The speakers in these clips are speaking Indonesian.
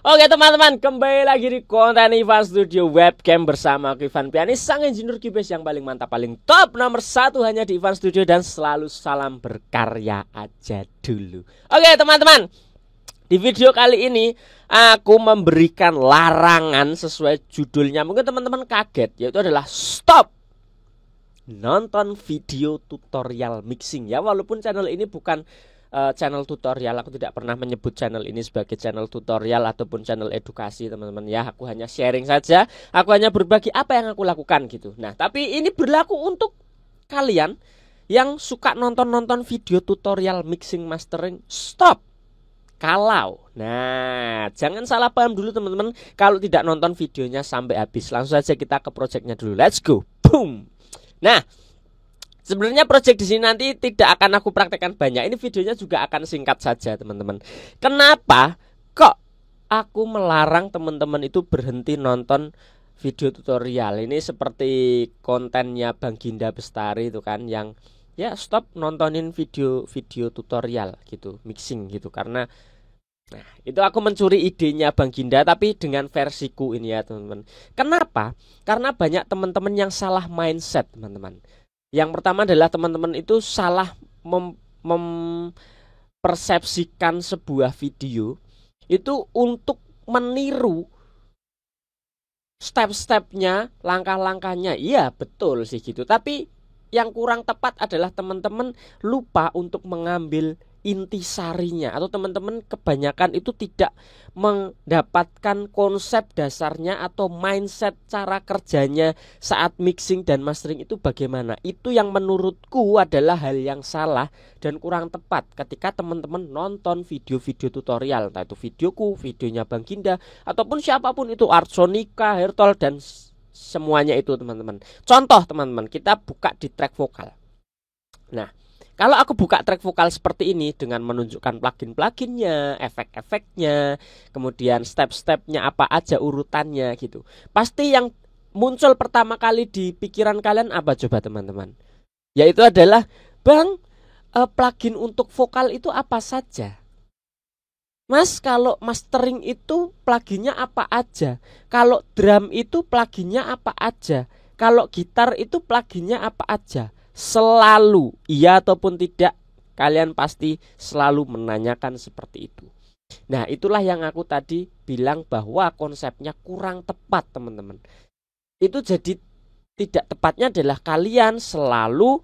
Oke teman-teman, kembali lagi di konten Ivan Studio Webcam bersama aku Ivan Pianis, sang engineer Cubase yang paling mantap, paling top, nomor satu hanya di Ivan Studio, dan selalu salam berkarya aja dulu. Oke teman-teman, di video kali ini aku memberikan larangan sesuai judulnya. Mungkin teman-teman kaget, yaitu adalah stop nonton video tutorial mixing ya. Walaupun channel ini bukan channel tutorial, aku tidak pernah menyebut channel ini sebagai channel tutorial ataupun channel edukasi teman-teman ya. Aku hanya sharing saja, aku hanya berbagi apa yang aku lakukan gitu. Nah tapi ini berlaku untuk kalian yang suka nonton-nonton video tutorial mixing mastering. Stop. Nah jangan salah paham dulu teman-teman. Kalau tidak nonton videonya sampai habis, langsung saja kita ke projectnya dulu. Let's go. Boom. Nah sebenarnya project di sini nanti tidak akan aku praktekkan banyak. Ini videonya juga akan singkat saja teman-teman. Kenapa kok aku melarang teman-teman itu berhenti nonton video tutorial? Ini seperti kontennya Bang Ginda Bestari itu kan, yang ya stop nontonin video tutorial gitu, mixing gitu. Karena nah itu aku mencuri idenya Bang Ginda tapi dengan versiku ini ya teman-teman. Kenapa? Karena banyak teman-teman yang salah mindset teman-teman. Yang pertama adalah teman-teman itu salah mempersepsikan sebuah video itu untuk meniru step-stepnya, langkah-langkahnya. Iya betul sih gitu. Tapi yang kurang tepat adalah teman-teman lupa untuk mengambil intisarinya, atau teman-teman kebanyakan itu tidak mendapatkan konsep dasarnya atau mindset cara kerjanya saat mixing dan mastering itu bagaimana. Itu yang menurutku adalah hal yang salah dan kurang tepat ketika teman-teman nonton video-video tutorial, entah itu videoku, videonya Bang Ginda, ataupun siapapun itu, Artsonika, Hertol, dan semuanya itu teman-teman. Contoh teman-teman, kita buka di track vokal. Nah kalau aku buka track vokal seperti ini dengan menunjukkan plugin-pluginnya, efek-efeknya, kemudian step-stepnya apa aja urutannya gitu, pasti yang muncul pertama kali di pikiran kalian apa coba teman-teman? Yaitu adalah, Bang, plugin untuk vokal itu apa saja? Mas, kalau mastering itu pluginnya apa aja? Kalau drum itu pluginnya apa aja? Kalau gitar itu pluginnya apa aja? Selalu, iya ataupun tidak, kalian pasti selalu menanyakan seperti itu. Nah itulah yang aku tadi bilang bahwa konsepnya kurang tepat teman-teman. Itu jadi tidak tepatnya adalah kalian selalu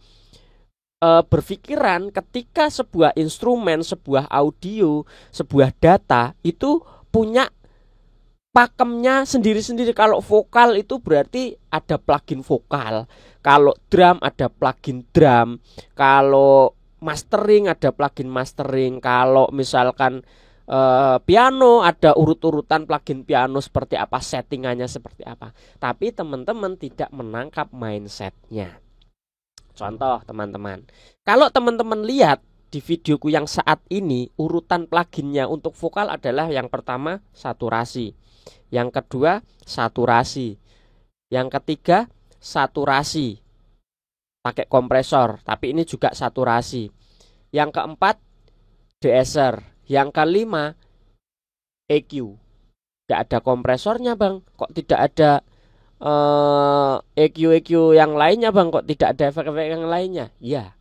berpikiran ketika sebuah instrumen, sebuah audio, sebuah data itu punya pakemnya sendiri-sendiri. Kalau vokal itu berarti ada plugin vokal, kalau drum ada plugin drum, kalau mastering ada plugin mastering, kalau misalkan piano ada urut-urutan plugin piano seperti apa, settingannya seperti apa. Tapi teman-teman tidak menangkap mindsetnya. Contoh teman-teman, kalau teman-teman lihat di videoku yang saat ini, urutan pluginnya untuk vokal adalah yang pertama saturasi, yang kedua saturasi, yang ketiga saturasi pakai kompresor, tapi ini juga saturasi, yang keempat deesser, yang kelima EQ. Tidak ada kompresornya Bang, kok tidak ada EQ yang lainnya Bang, kok tidak ada efek-efek yang lainnya? Ya,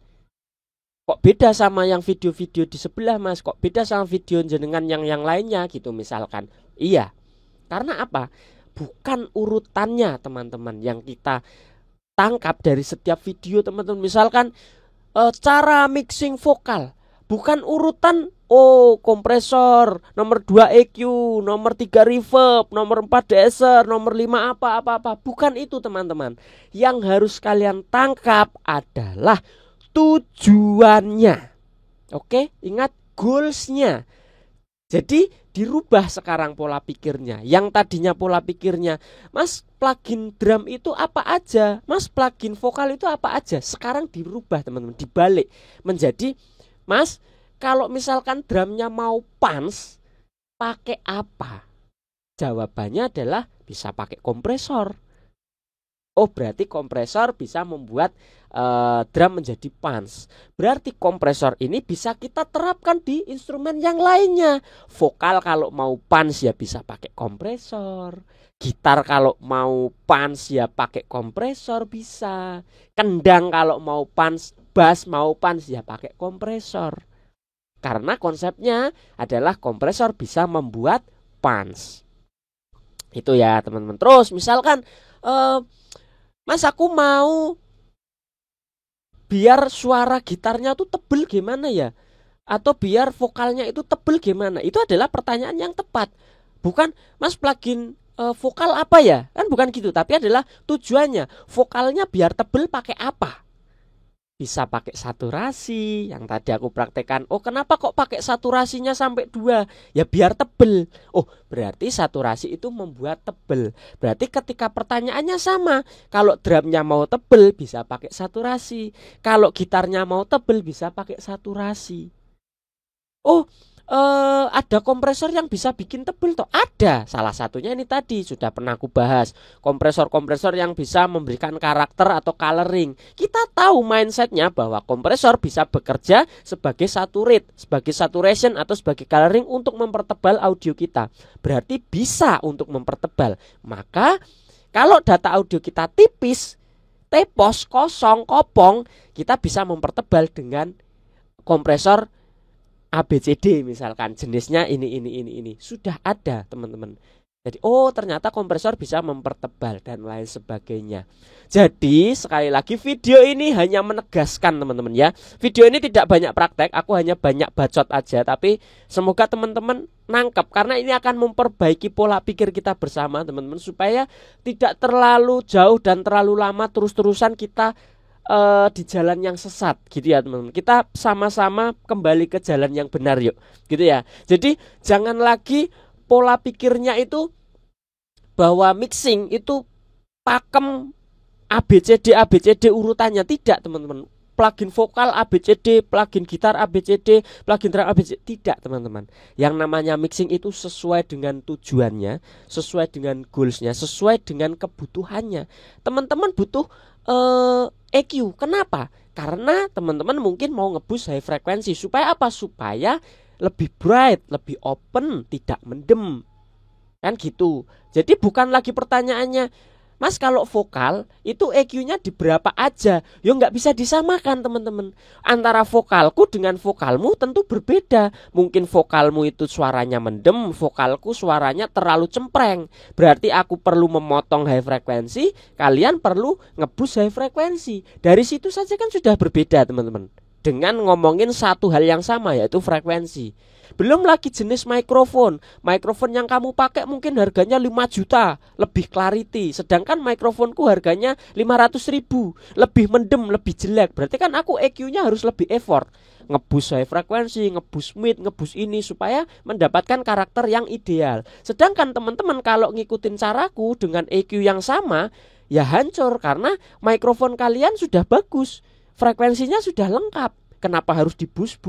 kok beda sama yang video-video di sebelah Mas, kok beda sama video jenengan yang lainnya gitu misalkan. Iya, karena apa? Bukan urutannya teman-teman yang kita tangkap dari setiap video teman-teman. Misalkan cara mixing vokal, bukan urutan, oh kompresor, nomor 2 EQ, nomor 3 reverb, nomor 4 deesser, nomor 5 apa. Bukan itu teman-teman. Yang harus kalian tangkap adalah tujuannya. Oke, ingat goalsnya. Jadi dirubah sekarang pola pikirnya. Yang tadinya pola pikirnya, Mas plugin drum itu apa aja, Mas plugin vokal itu apa aja, sekarang dirubah teman-teman, dibalik menjadi, Mas kalau misalkan drumnya mau punch, pakai apa? Jawabannya adalah bisa pakai kompresor. Oh, berarti kompresor bisa membuat drum menjadi punch. Berarti kompresor ini bisa kita terapkan di instrumen yang lainnya. Vokal kalau mau punch ya bisa pakai kompresor. Gitar kalau mau punch ya pakai kompresor bisa. Kendang kalau mau punch, bass mau punch ya pakai kompresor. Karena konsepnya adalah kompresor bisa membuat punch. Itu ya teman-teman. Terus misalkan Mas aku mau biar suara gitarnya tuh tebel gimana ya? Atau biar vokalnya itu tebel gimana? Itu adalah pertanyaan yang tepat. Bukan Mas plugin vokal apa ya? Kan bukan gitu, tapi adalah tujuannya. Vokalnya biar tebel pakai apa? Bisa pakai saturasi yang tadi aku praktekkan. Oh, kenapa kok pakai saturasinya sampai 2? Ya biar tebel. Oh, berarti saturasi itu membuat tebel. Berarti ketika pertanyaannya sama, kalau drumnya mau tebel bisa pakai saturasi, kalau gitarnya mau tebel bisa pakai saturasi. Oh, ada kompresor yang bisa bikin tebel toh? Ada. Salah satunya ini tadi sudah pernah aku bahas. Kompresor-kompresor yang bisa memberikan karakter atau coloring. Kita tahu mindsetnya bahwa kompresor bisa bekerja sebagai saturate, sebagai saturation atau sebagai coloring untuk mempertebal audio kita. Berarti bisa untuk mempertebal. Maka kalau data audio kita tipis, tepos, kosong, kopong, kita bisa mempertebal dengan kompresor ABCD misalkan, jenisnya ini sudah ada teman-teman. Jadi oh ternyata kompresor bisa mempertebal dan lain sebagainya. Jadi sekali lagi video ini hanya menegaskan teman-teman ya. Video ini tidak banyak praktek, aku hanya banyak bacot aja. Tapi semoga teman-teman nangkep, karena ini akan memperbaiki pola pikir kita bersama teman-teman, supaya tidak terlalu jauh dan terlalu lama terus-terusan kita di jalan yang sesat gitu ya teman-teman. Kita sama-sama kembali ke jalan yang benar yuk gitu ya. Jadi jangan lagi pola pikirnya itu bahwa mixing itu pakem ABCD urutannya. Tidak teman-teman. Plugin vokal ABCD, plugin gitar ABCD, plugin drum ABCD, tidak teman-teman. Yang namanya mixing itu sesuai dengan tujuannya, sesuai dengan goalsnya, sesuai dengan kebutuhannya. Teman-teman butuh EQ. Kenapa? Karena teman-teman mungkin mau ngebus high frekuensi. Supaya apa? Supaya lebih bright, lebih open, tidak mendem. Kan gitu. Jadi bukan lagi pertanyaannya, Mas kalau vokal itu EQ-nya di berapa aja? Ya nggak bisa disamakan teman-teman. Antara vokalku dengan vokalmu tentu berbeda. Mungkin vokalmu itu suaranya mendem, vokalku suaranya terlalu cempreng. Berarti aku perlu memotong high frekuensi, kalian perlu ngebus high frekuensi. Dari situ saja kan sudah berbeda teman-teman. Dengan ngomongin satu hal yang sama, yaitu frekuensi. Belum lagi jenis mikrofon. Mikrofon yang kamu pakai mungkin harganya 5 juta, lebih clarity. Sedangkan mikrofonku harganya 500 ribu, lebih mendem, lebih jelek. Berarti kan aku EQ-nya harus lebih effort. Ngebus high frekuensi, ngebus mid, ngebus ini, supaya mendapatkan karakter yang ideal. Sedangkan teman-teman kalau ngikutin caraku dengan EQ yang sama, ya hancur. Karena mikrofon kalian sudah bagus, frekuensinya sudah lengkap. Kenapa harus dibus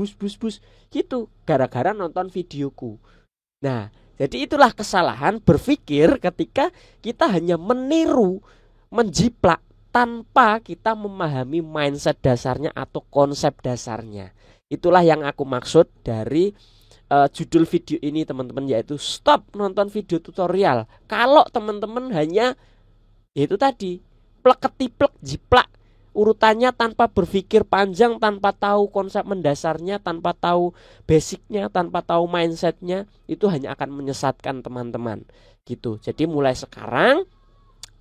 gitu? Gara-gara nonton videoku. Nah, jadi itulah kesalahan berpikir ketika kita hanya meniru, menjiplak tanpa kita memahami mindset dasarnya atau konsep dasarnya. Itulah yang aku maksud dari judul video ini teman-teman, yaitu stop nonton video tutorial. Kalau teman-teman hanya yaitu tadi plek-ketiplek, jiplak urutannya tanpa berpikir panjang, tanpa tahu konsep mendasarnya, tanpa tahu basicnya, tanpa tahu mindsetnya, itu hanya akan menyesatkan teman-teman gitu. Jadi mulai sekarang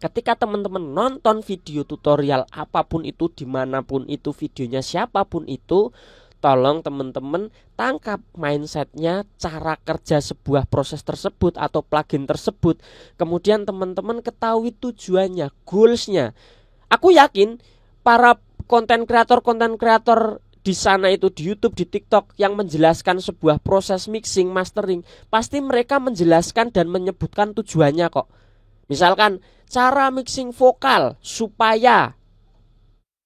ketika teman-teman nonton video tutorial apapun itu, dimanapun itu videonya, siapapun itu, tolong teman-teman tangkap mindsetnya, cara kerja sebuah proses tersebut atau plugin tersebut. Kemudian teman-teman ketahui tujuannya, goalsnya. Aku yakin para konten kreator di sana itu, di YouTube, di TikTok, yang menjelaskan sebuah proses mixing, mastering, pasti mereka menjelaskan dan menyebutkan tujuannya kok. Misalkan cara mixing vokal supaya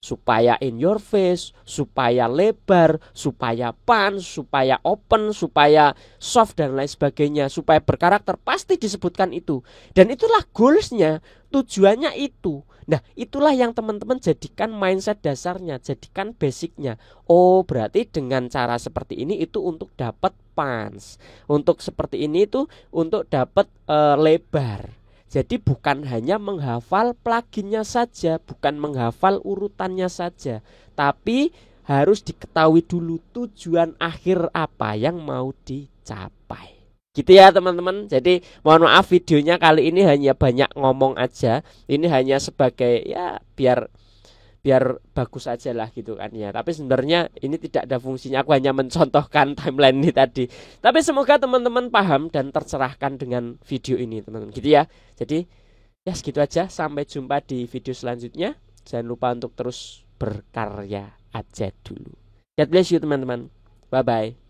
supaya in your face, supaya lebar, supaya punch, supaya open, supaya soft dan lain sebagainya, supaya berkarakter, pasti disebutkan itu. Dan itulah goalsnya, tujuannya itu. Nah, itulah yang teman-teman jadikan mindset dasarnya, jadikan basicnya. Oh, berarti dengan cara seperti ini itu untuk dapat punch, untuk seperti ini itu untuk dapat lebar. Jadi bukan hanya menghafal pluginnya saja, bukan menghafal urutannya saja, tapi harus diketahui dulu tujuan akhir apa yang mau dicapai. Gitu ya teman-teman. Jadi mohon maaf videonya kali ini hanya banyak ngomong aja. Ini hanya sebagai ya biar biar bagus aja lah gitu kan ya. Tapi sebenarnya ini tidak ada fungsinya. Aku hanya mencontohkan timeline ini tadi. Tapi semoga teman-teman paham dan tercerahkan dengan video ini teman-teman. Gitu ya. Jadi ya segitu aja. Sampai jumpa di video selanjutnya. Jangan lupa untuk terus berkarya aja dulu. God bless you teman-teman. Bye bye.